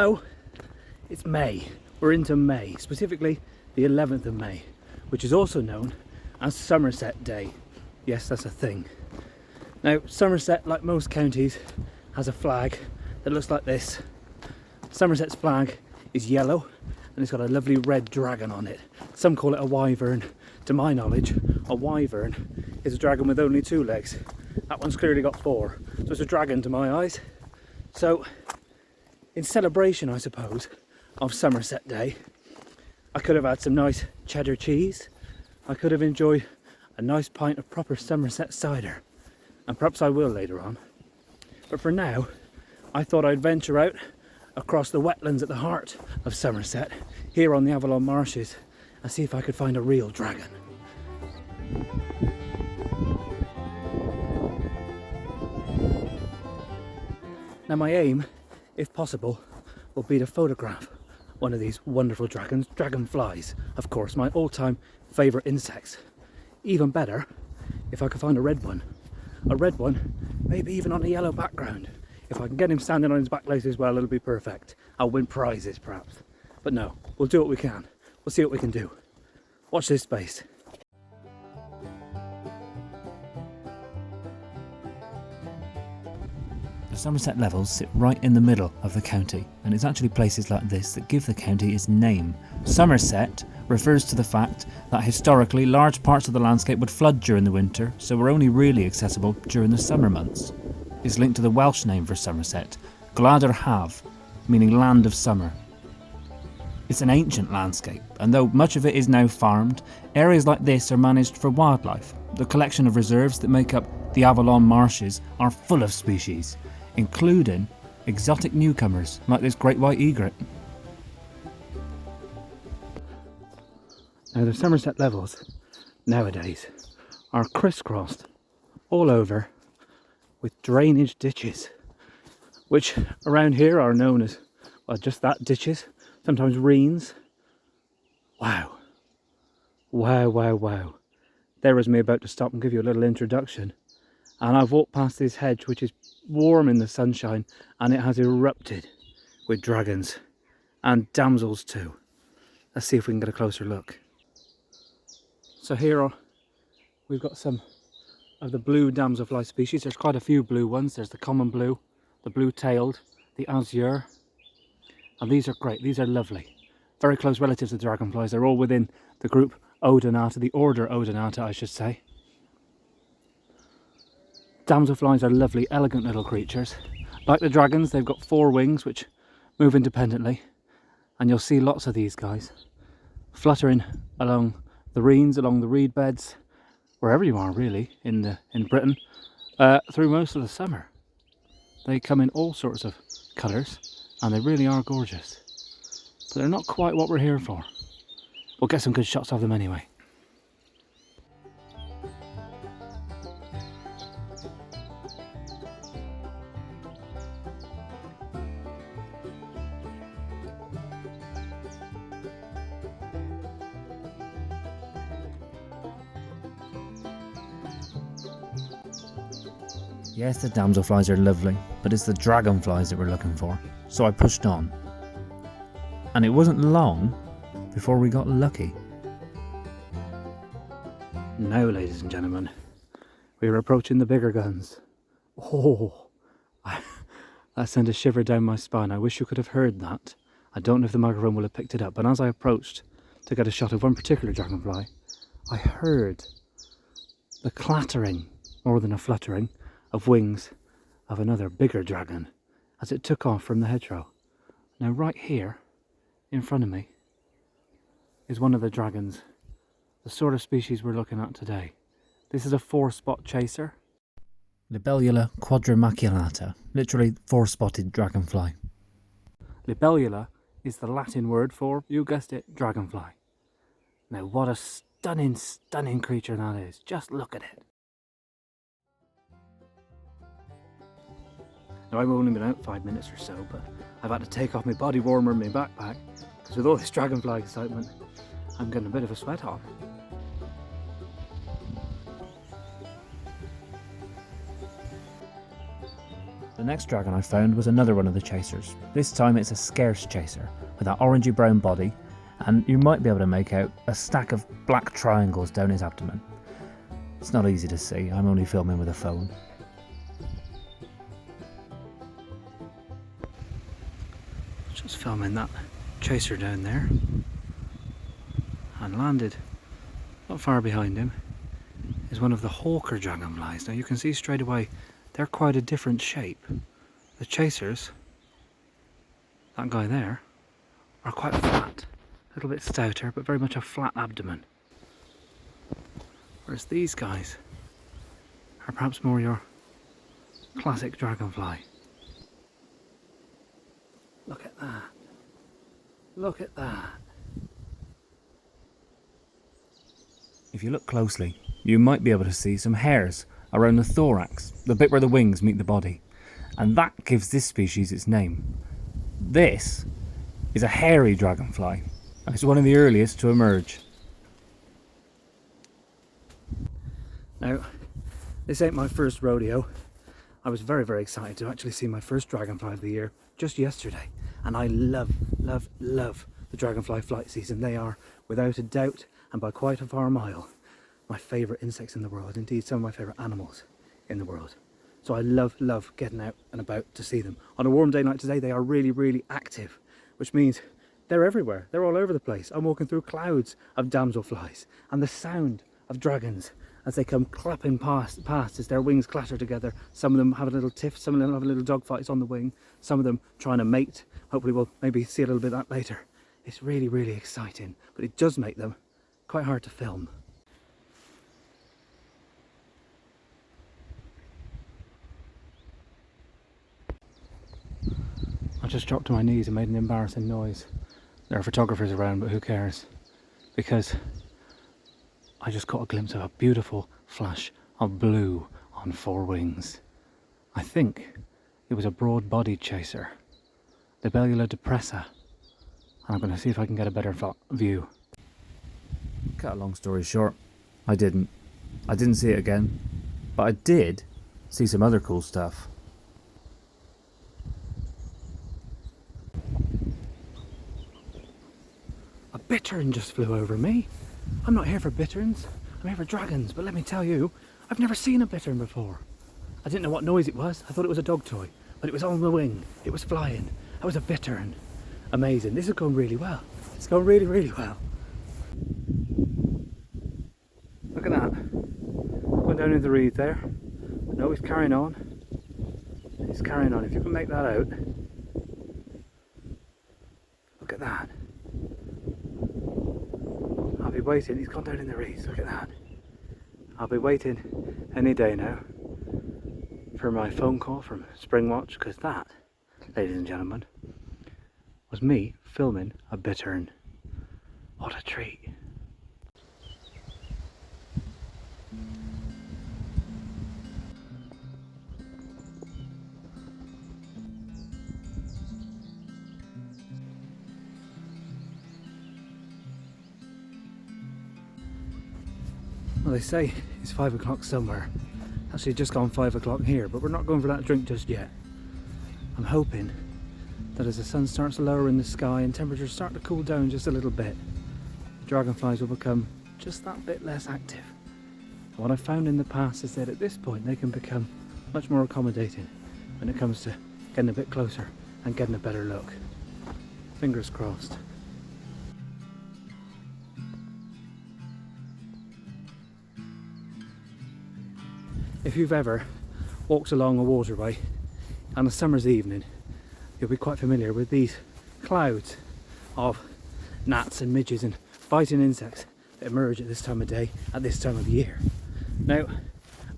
Hello, it's May. We're into May, specifically the 11th of May, which is also known as Somerset Day. Yes, that's a thing. Now, Somerset, like most counties, has a flag that looks like this. Somerset's flag is yellow and it's got a lovely red dragon on it. Some call it a wyvern. To my knowledge, a wyvern is a dragon with only 2 legs. That one's clearly got 4, so it's a dragon to my eyes. So, in celebration, I suppose, of Somerset Day, I could have had some nice cheddar cheese. I could have enjoyed a nice pint of proper Somerset cider, and perhaps I will later on. But for now, I thought I'd venture out across the wetlands at the heart of Somerset, here on the Avalon Marshes, and see if I could find a real dragon. Now my aim, if possible, will be to photograph one of these wonderful dragons, dragonflies, of course, my all-time favourite insects. Even better, if I could find a red one. A red one, maybe even on a yellow background. If I can get him standing on his back legs as well, it'll be perfect. I'll win prizes, perhaps. But no, we'll do what we can. We'll see what we can do. Watch this space. The Somerset Levels sit right in the middle of the county, and it's actually places like this that give the county its name. Somerset refers to the fact that historically large parts of the landscape would flood during the winter, so were only really accessible during the summer months. It's linked to the Welsh name for Somerset, Gwladr Haf, meaning land of summer. It's an ancient landscape, and though much of it is now farmed, areas like this are managed for wildlife. The collection of reserves that make up the Avalon Marshes are full of species, including exotic newcomers like this great white egret. Now the Somerset Levels nowadays are crisscrossed all over with drainage ditches, which around here are known as, well, just that, ditches, sometimes reens. Wow. Wow, wow, wow. There was me about to stop and give you a little introduction, and I've walked past this hedge which is warm in the sunshine, and it has erupted with dragons and damsels too. Let's see if we can get a closer look. So here we've got some of the blue damselfly species. There's quite a few blue ones. There's the common blue, the blue-tailed, the azure, and these are great. These are lovely. Very close relatives of dragonflies. They're all within the group Odonata, the order Odonata, I should say. Damselflies are lovely, elegant little creatures. Like the dragons, they've got 4 wings which move independently, and you'll see lots of these guys fluttering along the reens, along the reed beds, wherever you are really in Britain, through most of the summer. They come in all sorts of colours, and they really are gorgeous. But they're not quite what we're here for. We'll get some good shots of them anyway. Yes, the damselflies are lovely, but it's the dragonflies that we're looking for. So I pushed on. And it wasn't long before we got lucky. Now, ladies and gentlemen, we are approaching the bigger guns. Oh, that sent a shiver down my spine. I wish you could have heard that. I don't know if the microphone will have picked it up, but as I approached to get a shot of one particular dragonfly, I heard the clattering, more than a fluttering, of wings of another bigger dragon as it took off from the hedgerow. Now right here in front of me is one of the dragons, the sort of species we're looking at today. This is a 4-spot chaser, Libellula quadrimaculata, literally 4-spotted dragonfly. Libellula is the Latin word for, you guessed it, dragonfly. Now what a stunning, stunning creature that is. Just look at it. Now I've only been out 5 minutes or so, but I've had to take off my body warmer and my backpack, because with all this dragonfly excitement, I'm getting a bit of a sweat on. The next dragon I found was another one of the chasers. This time it's a scarce chaser with that orangey brown body, and you might be able to make out a stack of black triangles down his abdomen. It's not easy to see, I'm only filming with a phone. Just filming that chaser down there, and landed not far behind him is one of the hawker dragonflies. Now you can see straight away they're quite a different shape. The chasers, that guy there, are quite flat, a little bit stouter, but very much a flat abdomen. Whereas these guys are perhaps more your classic dragonfly. Look at that. Look at that. If you look closely, you might be able to see some hairs around the thorax, the bit where the wings meet the body, and that gives this species its name. This is a hairy dragonfly, and it's one of the earliest to emerge. Now, this ain't my first rodeo. I was very, very excited to actually see my first dragonfly of the year just yesterday, and I love the dragonfly flight season. They are, without a doubt, and by quite a far mile, my favourite insects in the world, indeed some of my favourite animals in the world. So I love getting out and about to see them. On a warm day like today, they are really active, which means they're everywhere. They're all over the place. I'm walking through clouds of damselflies, and the sound of dragons as they come clapping past as their wings clatter together. Some of them have a little tiff, some of them have a little dogfights on the wing, some of them trying to mate. Hopefully we'll maybe see a little bit of that later. It's really exciting, but it does make them quite hard to film. I just dropped to my knees and made an embarrassing noise. There are photographers around, but who cares? Because I just caught a glimpse of a beautiful flash of blue on four wings. I think it was a broad-bodied chaser, the Libellula depressa, and I'm going to see if I can get a better view. Cut a long story short, I didn't see it again, but I did see some other cool stuff. A bittern just flew over me. I'm not here for bitterns, I'm here for dragons, but let me tell you, I've never seen a bittern before. I didn't know what noise it was. I thought it was a dog toy, but it was on the wing, it was flying. That was a bittern. Amazing. This is going really well. It's going really well. Look at that. Going down in the reed there. No, he's carrying on. He's carrying on. If you can make that out. Look at that. I'll be waiting. He's gone down in the reeds. Look at that. I'll be waiting any day now for my phone call from Springwatch, because that, ladies and gentlemen, was me filming a bittern. What a treat. Well, they say it's 5 o'clock somewhere. Actually just gone 5 o'clock here, but we're not going for that drink just yet. I'm hoping that as the sun starts to lower in the sky and temperatures start to cool down just a little bit, the dragonflies will become just that bit less active. And what I've found in the past is that at this point they can become much more accommodating when it comes to getting a bit closer and getting a better look. Fingers crossed. If you've ever walked along a waterway on a summer's evening, you'll be quite familiar with these clouds of gnats and midges and biting insects that emerge at this time of day, at this time of year. Now,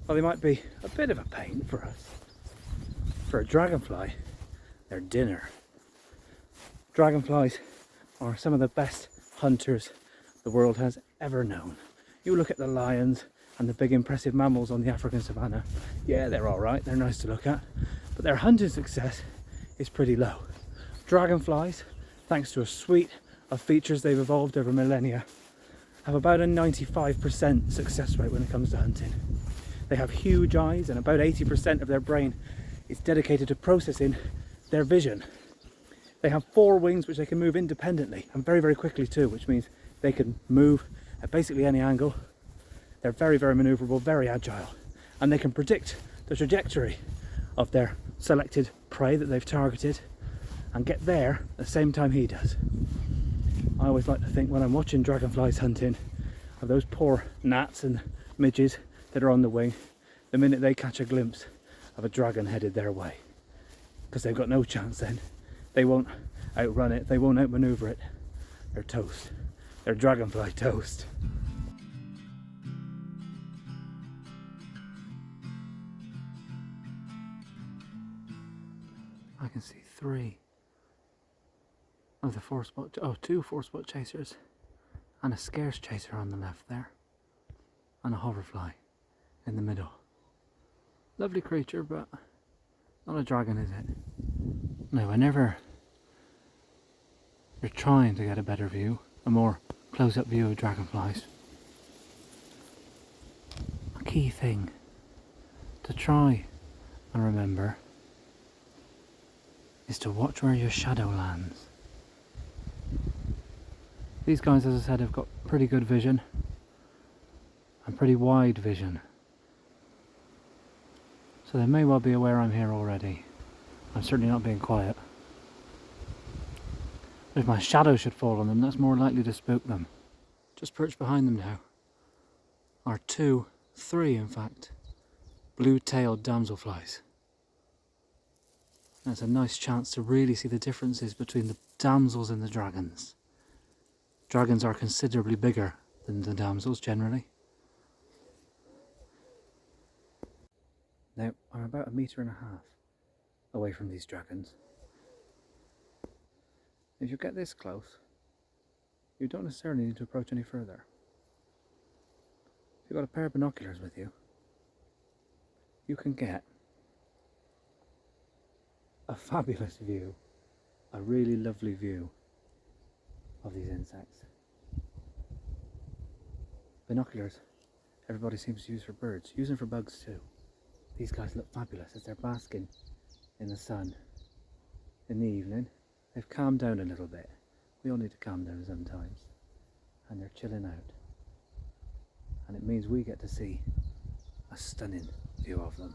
while they might be a bit of a pain for us, for a dragonfly, they're dinner. Dragonflies are some of the best hunters the world has ever known. You look at the lions and the big impressive mammals on the African savannah. Yeah, they're alright, they're nice to look at, but their hunting success is pretty low. Dragonflies, thanks to a suite of features they've evolved over millennia, have about a 95% success rate when it comes to hunting. They have huge eyes, and about 80% of their brain It's dedicated to processing their vision. They have 4 wings which they can move independently and very, very quickly too, which means they can move at basically any angle. They're very, very maneuverable, very agile, and they can predict the trajectory of their selected prey that they've targeted and get there at the same time he does. I always like to think when I'm watching dragonflies hunting of those poor gnats and midges that are on the wing the minute they catch a glimpse of a dragon headed their way, because they've got no chance then. They won't outrun it, they won't outmaneuver it. They're toast. They're dragonfly toast. I can see 3 of the 2 4-spot chasers and a scarce chaser on the left there, and a hoverfly in the middle. Lovely creature, but not a dragon, is it? No, whenever you're trying to get a better view, a more close-up view of dragonflies, a key thing to try and remember is to watch where your shadow lands. These guys, as I said, have got pretty good vision and pretty wide vision, so they may well be aware I'm here already. I'm certainly not being quiet. But if my shadow should fall on them, that's more likely to spook them. Just perched behind them now are 3 in fact, blue-tailed damselflies. That's a nice chance to really see the differences between the damsels and the dragons. Dragons are considerably bigger than the damsels generally. Now, I'm about 1.5 meters away from these dragons. If you get this close, you don't necessarily need to approach any further. If you've got a pair of binoculars with you, you can get a fabulous view, a really lovely view of these insects. Binoculars, everybody seems to use for birds. Use them for bugs too. These guys look fabulous as they're basking in the sun in the evening. They've calmed down a little bit. We all need to calm down sometimes. And they're chilling out. And it means we get to see a stunning view of them.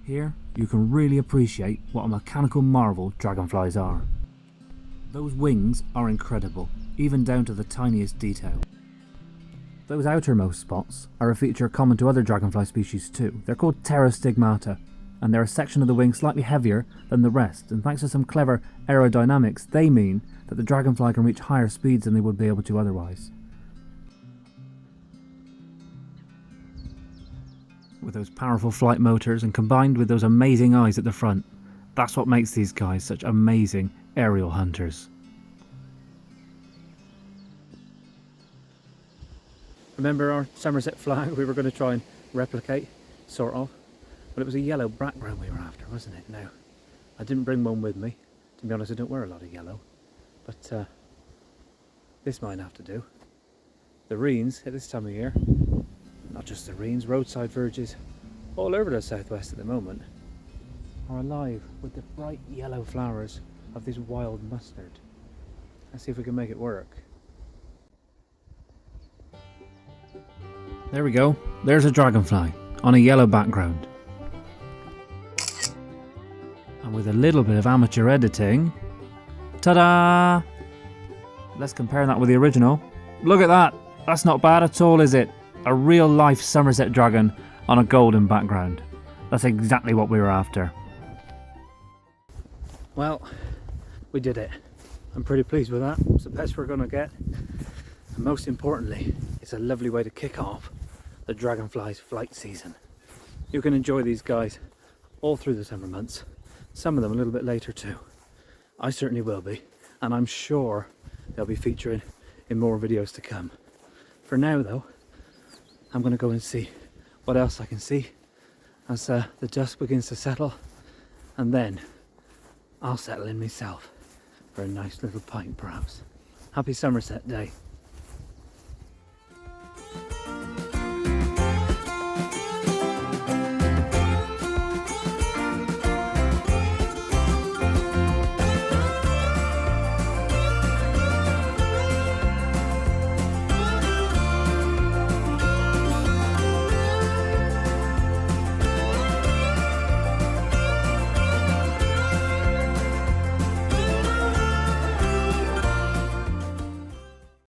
Here, you can really appreciate what a mechanical marvel dragonflies are. Those wings are incredible, even down to the tiniest detail. Those outermost spots are a feature common to other dragonfly species too. They're called pterostigmata, and they're a section of the wing slightly heavier than the rest, and thanks to some clever aerodynamics, they mean that the dragonfly can reach higher speeds than they would be able to otherwise. With those powerful flight motors and combined with those amazing eyes at the front, that's what makes these guys such amazing aerial hunters. Remember our Somerset flag we were going to try and replicate, sort of? But it was a yellow background we were after, wasn't it? Now, I didn't bring one with me. To be honest, I don't wear a lot of yellow. But this might have to do. The reens at this time of year, not just the reens, roadside verges all over the southwest at the moment are alive with the bright yellow flowers of this wild mustard. Let's see if we can make it work. There we go, there's a dragonfly on a yellow background. And with a little bit of amateur editing, ta-da! Let's compare that with the original. Look at that, that's not bad at all, is it? A real life Somerset dragon on a golden background. That's exactly what we were after. Well, we did it. I'm pretty pleased with that. It's the best we're going to get. And most importantly, it's a lovely way to kick off the dragonfly's flight season. You can enjoy these guys all through the summer months. Some of them a little bit later too. I certainly will be. And I'm sure they'll be featuring in more videos to come. For now though, I'm going to go and see what else I can see as the dusk begins to settle, and then I'll settle in myself for a nice little pint perhaps. Happy Somerset Day.